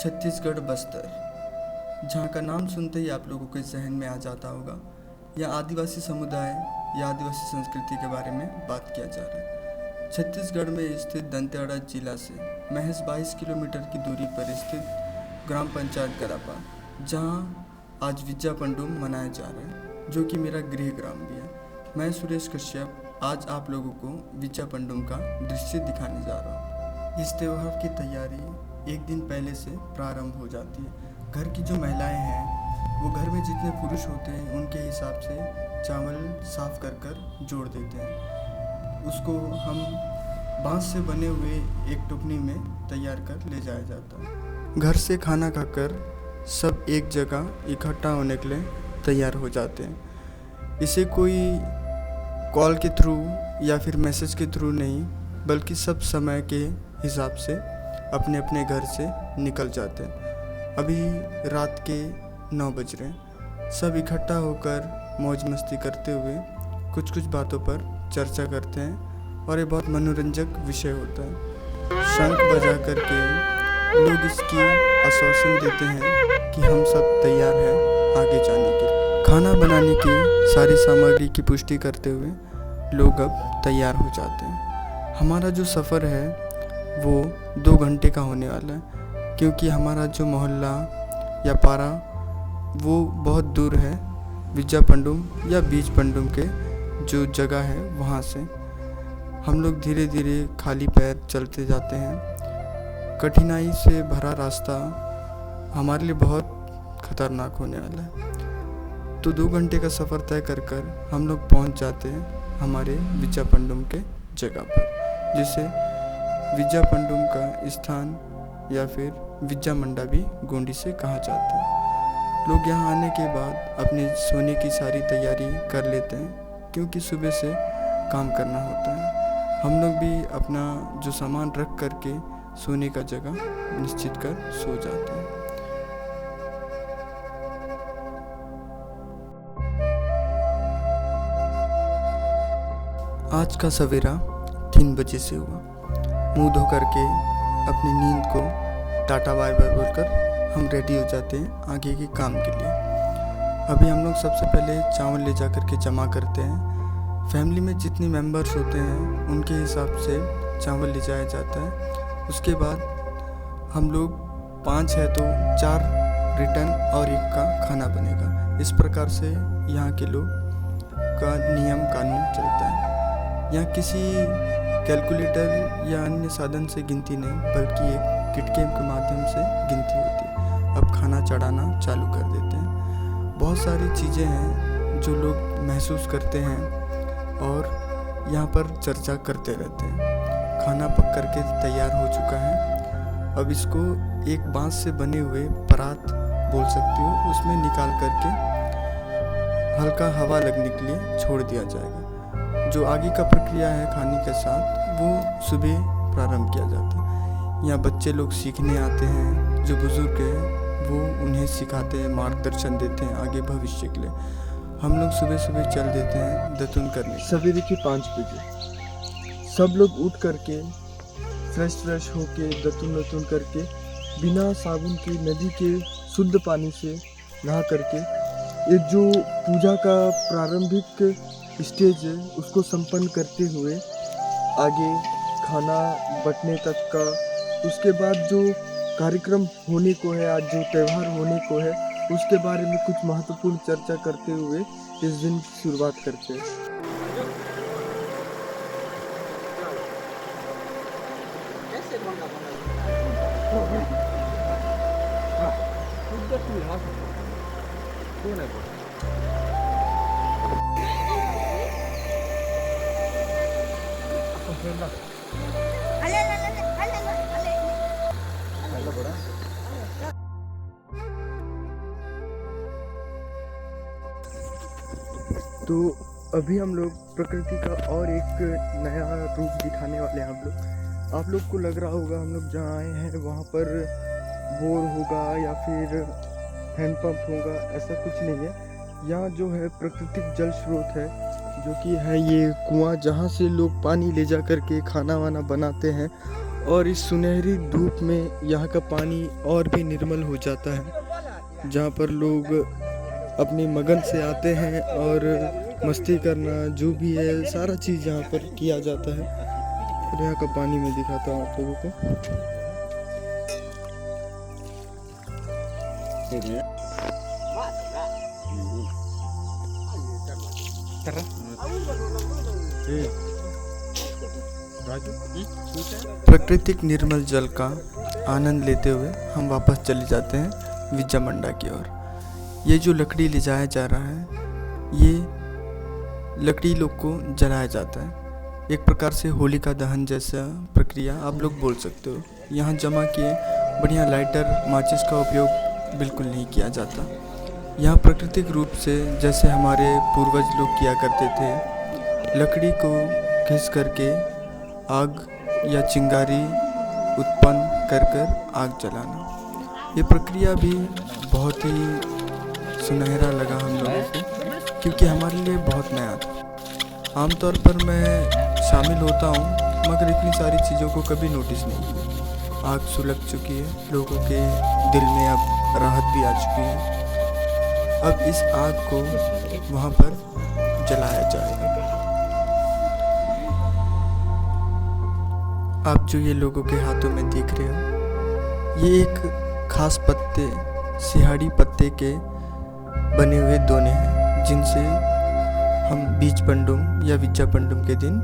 छत्तीसगढ़ बस्तर, जहाँ का नाम सुनते ही आप लोगों के जहन में आ जाता होगा। यह आदिवासी समुदाय या आदिवासी संस्कृति के बारे में बात किया जा रहा है। छत्तीसगढ़ में स्थित दंतेवाड़ा जिला से महज 22 किलोमीटर की दूरी पर स्थित ग्राम पंचायत गरापा, जहाँ आज विद्या पंडुम मनाया जा रहा है, जो कि मेरा गृह ग्राम भी है। मैं सुरेश कश्यप आज आप लोगों को विद्या पंडुम का दृश्य दिखाने जा रहा हूँ। इस त्यौहार की तैयारी एक दिन पहले से प्रारंभ हो जाती है। घर की जो महिलाएं हैं वो घर में जितने पुरुष होते हैं उनके हिसाब से चावल साफ कर कर जोड़ देते हैं। उसको हम बांस से बने हुए एक टुकनी में तैयार कर ले जाया जाता है। घर से खाना खाकर सब एक जगह इकट्ठा होने के लिए तैयार हो जाते हैं। इसे कोई कॉल के थ्रू या फिर मैसेज के थ्रू नहीं, बल्कि सब समय के हिसाब से अपने अपने घर से निकल जाते हैं। अभी रात के 9 बज रहे हैं। सब इकट्ठा होकर मौज मस्ती करते हुए कुछ कुछ बातों पर चर्चा करते हैं और ये बहुत मनोरंजक विषय होता है। शंख बजा करके लोग इसकी आश्वासन देते हैं कि हम सब तैयार हैं आगे जाने के लिए। खाना बनाने की सारी सामग्री की पुष्टि करते हुए लोग अब तैयार हो जाते हैं। हमारा जो सफ़र है वो 2 घंटे का होने वाला है, क्योंकि हमारा जो मोहल्ला या पारा वो बहुत दूर है विद्या पंडुम या बीज पंडुम के जो जगह है वहाँ से। हम लोग धीरे धीरे खाली पैर चलते जाते हैं। कठिनाई से भरा रास्ता हमारे लिए बहुत ख़तरनाक होने वाला है। तो 2 घंटे का सफ़र तय कर हम लोग पहुँच जाते हैं हमारे विद्या पंडुम के जगह पर, जिसे विद्या पंडुम का स्थान या फिर विद्या मंडा भी गोंडी से कहा जाता है। लोग यहाँ आने के बाद अपने सोने की सारी तैयारी कर लेते हैं, क्योंकि सुबह से काम करना होता है। हम लोग भी अपना जो सामान रख करके सोने का जगह निश्चित कर सो जाते हैं। आज का सवेरा 3 बजे से हुआ। मुंह धो करके अपनी नींद को टाटा बाय बाय बोलकर हम रेडी हो जाते हैं आगे के काम के लिए। अभी हम लोग सबसे पहले चावल ले जा कर के जमा करते हैं। फैमिली में जितने मेंबर्स होते हैं उनके हिसाब से चावल ले जाया जाता है। उसके बाद हम लोग 5 है तो 4 रिटर्न और 1 का खाना बनेगा। इस प्रकार से यहाँ के लोग का नियम कानून चलता है। यहाँ किसी कैलकुलेटर या अन्य साधन से गिनती नहीं, बल्कि एक किटके के माध्यम से गिनती होती है। अब खाना चढ़ाना चालू कर देते हैं। बहुत सारी चीज़ें हैं जो लोग महसूस करते हैं और यहाँ पर चर्चा करते रहते हैं। खाना पक करके तैयार हो चुका है। अब इसको एक बांस से बने हुए परात बोल सकते हो, उसमें निकाल करके हल्का हवा लगने के लिए छोड़ दिया जाएगा। जो आगे का प्रक्रिया है खाने के साथ, वो सुबह प्रारंभ किया जाता है। यहाँ बच्चे लोग सीखने आते हैं, जो बुजुर्ग हैं वो उन्हें सिखाते हैं, मार्गदर्शन देते हैं आगे भविष्य के लिए। हम लोग सुबह सुबह चल देते हैं दतुन करने। सवेरे के 5 बजे सब लोग उठ करके फ्रेश होके दतुन करके बिना साबुन के नदी के शुद्ध पानी से नहा करके ये जो पूजा का प्रारंभिक स्टेज है उसको संपन्न करते हुए आगे खाना बंटने तक का, उसके बाद जो कार्यक्रम होने को है, आज जो त्यौहार होने को है, उसके बारे में कुछ महत्वपूर्ण चर्चा करते हुए इस दिन की शुरुआत करते हैं। तो अभी हम लोग प्रकृति का और एक नया रूप दिखाने वाले हैं। आप लोग को लग रहा होगा हम लोग जहाँ आए हैं वहाँ पर बोर होगा या फिर हैंडपम्प होगा, ऐसा कुछ नहीं है। यहाँ जो है प्राकृतिक जल स्रोत है, जो कि है ये कुआं, जहाँ से लोग पानी ले जा कर के खाना वाना बनाते हैं और इस सुनहरी धूप में यहाँ का पानी और भी निर्मल हो जाता है, जहाँ पर लोग अपनी मगन से आते हैं और मस्ती करना जो भी है सारा चीज़ यहाँ पर किया जाता है। और यहाँ का पानी मैं दिखाता हूँ आप लोगों को। प्राकृतिक निर्मल जल का आनंद लेते हुए हम वापस चले जाते हैं विजयमंडा की ओर। ये जो लकड़ी ले जाया जा रहा है, ये लकड़ी लोग को जलाया जाता है, एक प्रकार से होलिका दहन जैसा प्रक्रिया आप लोग बोल सकते हो। यहाँ जमा किए बढ़िया लाइटर माचिस का उपयोग बिल्कुल नहीं किया जाता। यहाँ प्राकृतिक रूप से जैसे हमारे पूर्वज लोग किया करते थे, लकड़ी को घिस करके आग या चिंगारी उत्पन्न कर कर आग जलाना। ये प्रक्रिया भी बहुत ही सुनहरा लगा हम लोगों को, क्योंकि हमारे लिए बहुत नया था। आमतौर पर मैं शामिल होता हूँ, मगर इतनी सारी चीज़ों को कभी नोटिस नहीं किया। आग सुलग चुकी है, लोगों के दिल में अब राहत भी आ चुकी है। अब इस आग को वहाँ पर जलाया जाएगा। आप जो ये लोगों के हाथों में देख रहे हो, ये एक खास पत्ते, सिहाड़ी पत्ते के बने हुए दोने हैं, जिनसे हम बीज पंडुम या विद्या पंडुम के दिन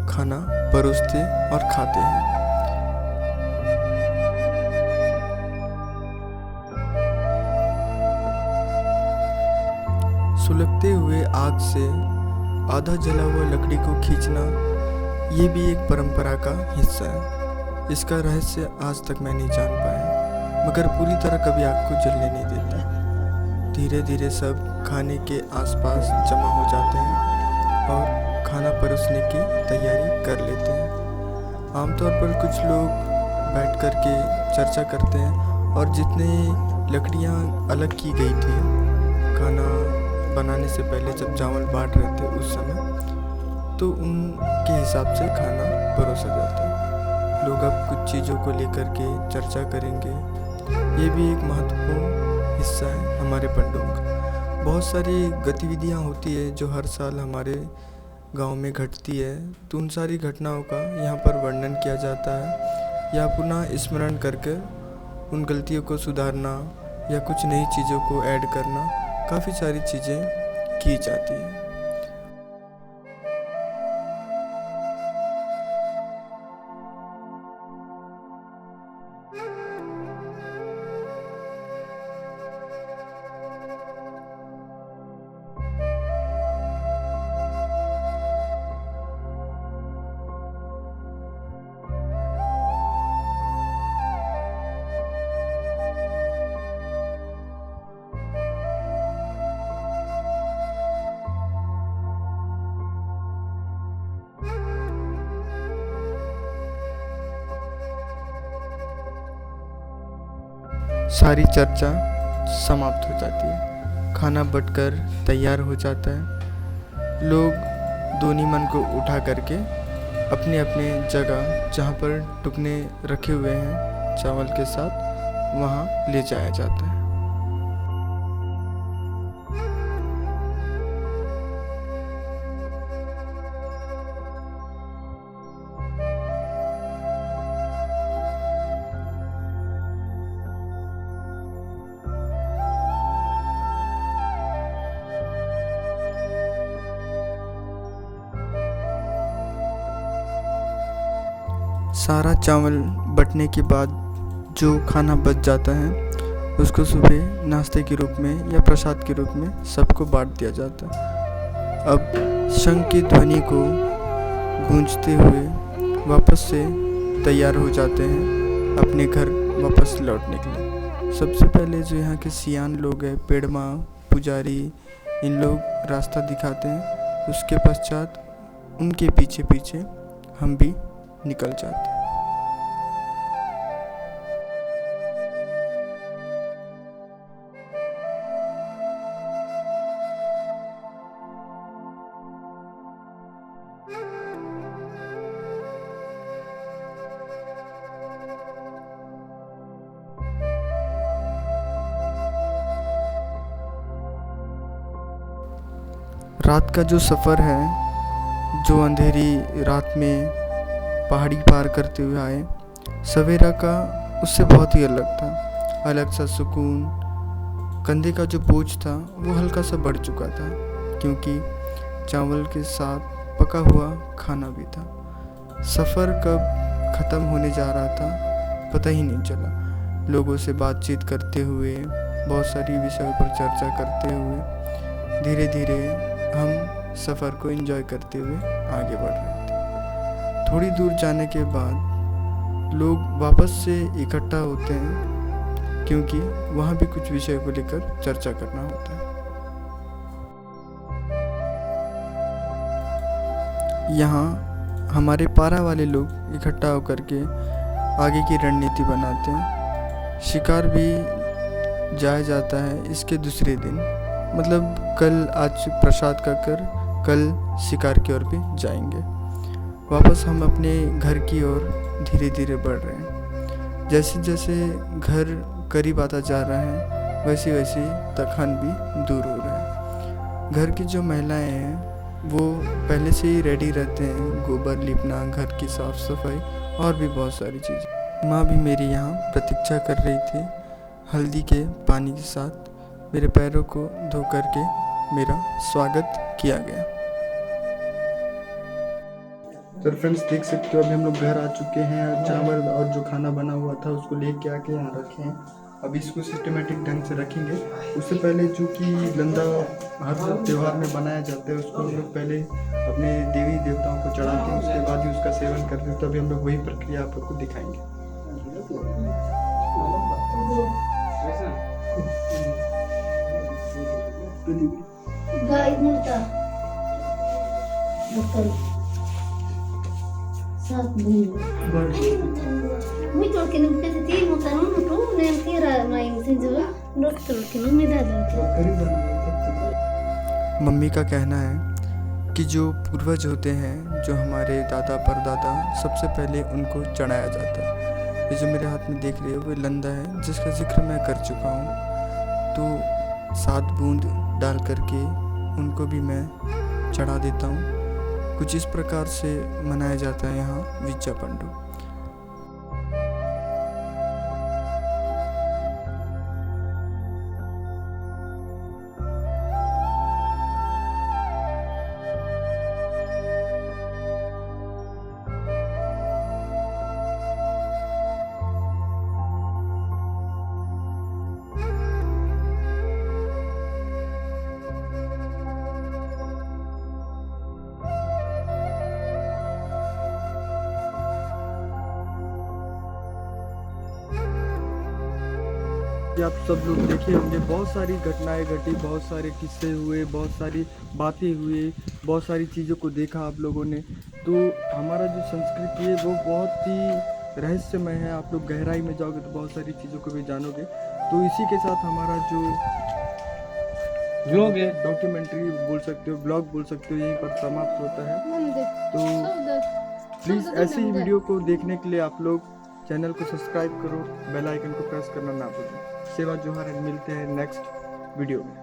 खाना परोसते और खाते हैं। सुलगते हुए आग से आधा जला हुआ लकड़ी को खींचना, ये भी एक परंपरा का हिस्सा है। इसका रहस्य आज तक मैं नहीं जान पाया, मगर पूरी तरह कभी आग को जलने नहीं देता। धीरे धीरे सब खाने के आसपास जमा हो जाते हैं और खाना परोसने की तैयारी कर लेते हैं। आमतौर पर कुछ लोग बैठ कर के चर्चा करते हैं, और जितने लकड़ियाँ अलग की गई थी खाना बनाने से पहले, जब चावल बांट रहे थे उस समय, तो उनके हिसाब से खाना परोसा जाता है। लोग अब कुछ चीज़ों को लेकर के चर्चा करेंगे। ये भी एक महत्वपूर्ण हिस्सा है हमारे पंडों का। बहुत सारी गतिविधियाँ होती है जो हर साल हमारे गांव में घटती है, तो उन सारी घटनाओं का यहाँ पर वर्णन किया जाता है, या पुनः स्मरण करके उन गलतियों को सुधारना या कुछ नई चीज़ों को ऐड करना, काफ़ी सारी चीज़ें की जाती हैं। सारी चर्चा समाप्त हो जाती है, खाना बंटकर तैयार हो जाता है। लोग दोनी मन को उठा करके अपने अपने जगह, जहाँ पर टुकने रखे हुए हैं चावल के साथ, वहाँ ले जाया जाता है। सारा चावल बटने के बाद जो खाना बच जाता है, उसको सुबह नाश्ते के रूप में या प्रसाद के रूप में सबको बांट दिया जाता है। अब शंख की ध्वनि को गूंजते हुए वापस से तैयार हो जाते हैं अपने घर वापस लौटने के लिए। सबसे पहले जो यहाँ के सियान लोग हैं, पेड़मा, पुजारी, इन लोग रास्ता दिखाते हैं। उसके पश्चात उनके पीछे पीछे हम भी निकल जाते हैं। रात का जो सफ़र है, जो अंधेरी रात में पहाड़ी पार करते हुए आए, सवेरा का उससे बहुत ही अलग था। अलग सा सुकून, कंधे का जो बोझ था वो हल्का सा बढ़ चुका था, क्योंकि चावल के साथ पका हुआ खाना भी था। सफ़र कब ख़त्म होने जा रहा था पता ही नहीं चला। लोगों से बातचीत करते हुए, बहुत सारी विषयों पर चर्चा करते हुए धीरे धीरे हम सफ़र को एंजॉय करते हुए आगे बढ़ रहे थे। थोड़ी दूर जाने के बाद लोग वापस से इकट्ठा होते हैं, क्योंकि वहाँ भी कुछ विषय को लेकर चर्चा करना होता है। यहाँ हमारे पारा वाले लोग इकट्ठा होकर के आगे की रणनीति बनाते हैं। शिकार भी जाया जाता है इसके दूसरे दिन, मतलब कल आज प्रसाद का कर कल शिकार की ओर भी जाएंगे। वापस हम अपने घर की ओर धीरे धीरे बढ़ रहे हैं। जैसे जैसे घर करीब आता जा रहा है, वैसे वैसे तखान भी दूर हो रहा है। घर की जो महिलाएं हैं वो पहले से ही रेडी रहते हैं, गोबर लिपना, घर की साफ़ सफाई और भी बहुत सारी चीज़ें। माँ भी मेरी यहाँ प्रतीक्षा कर रही थी। हल्दी के पानी के साथ मेरे पैरों को धो करके मेरा स्वागत किया गया। तो फ्रेंड्स देख सकते हो, अभी हम लोग घर आ चुके हैं। चावल और जो खाना बना हुआ था उसको लेके आके यहाँ रखे हैं। अब इसको सिस्टमेटिक ढंग से रखेंगे। उससे पहले जो कि लंदा हर त्यौहार में बनाया जाता है, उसको हम लोग पहले अपने देवी देवताओं को चढ़ाते हैं, उसके बाद ही उसका सेवन करते हैं। तो अभी हम लोग वही प्रक्रिया आप लोग को दिखाएंगे। मम्मी का कहना है कि जो पूर्वज होते हैं, जो हमारे दादा परदादा, सबसे पहले उनको चढ़ाया जाता है। ये जो मेरे हाथ में देख रहे हो वो लंदा है, जिसका जिक्र मैं कर चुका हूँ। तो 7 बूंद डाल करके उनको भी मैं चढ़ा देता हूँ। कुछ इस प्रकार से मनाया जाता है यहाँ विच्चा पंडू। आप सब लोग देखे होंगे, बहुत सारी घटनाएं घटी, बहुत सारे किस्से हुए, बहुत सारी बातें हुई, बहुत सारी चीज़ों को देखा आप लोगों ने। तो हमारा जो संस्कृति है वो बहुत ही रहस्यमय है। आप लोग गहराई में जाओगे तो बहुत सारी चीज़ों को भी जानोगे। तो इसी के साथ हमारा जो ब्लॉग है, डॉक्यूमेंट्री बोल सकते हो, ब्लॉग बोल सकते हो, यहीं पर समाप्त होता है। तो प्लीज़ ऐसी ही वीडियो को देखने के लिए आप लोग चैनल को सब्सक्राइब करो, बेल आइकन को प्रेस करना ना भूलें। सेवा जोहार, मिलते हैं नेक्स्ट वीडियो में।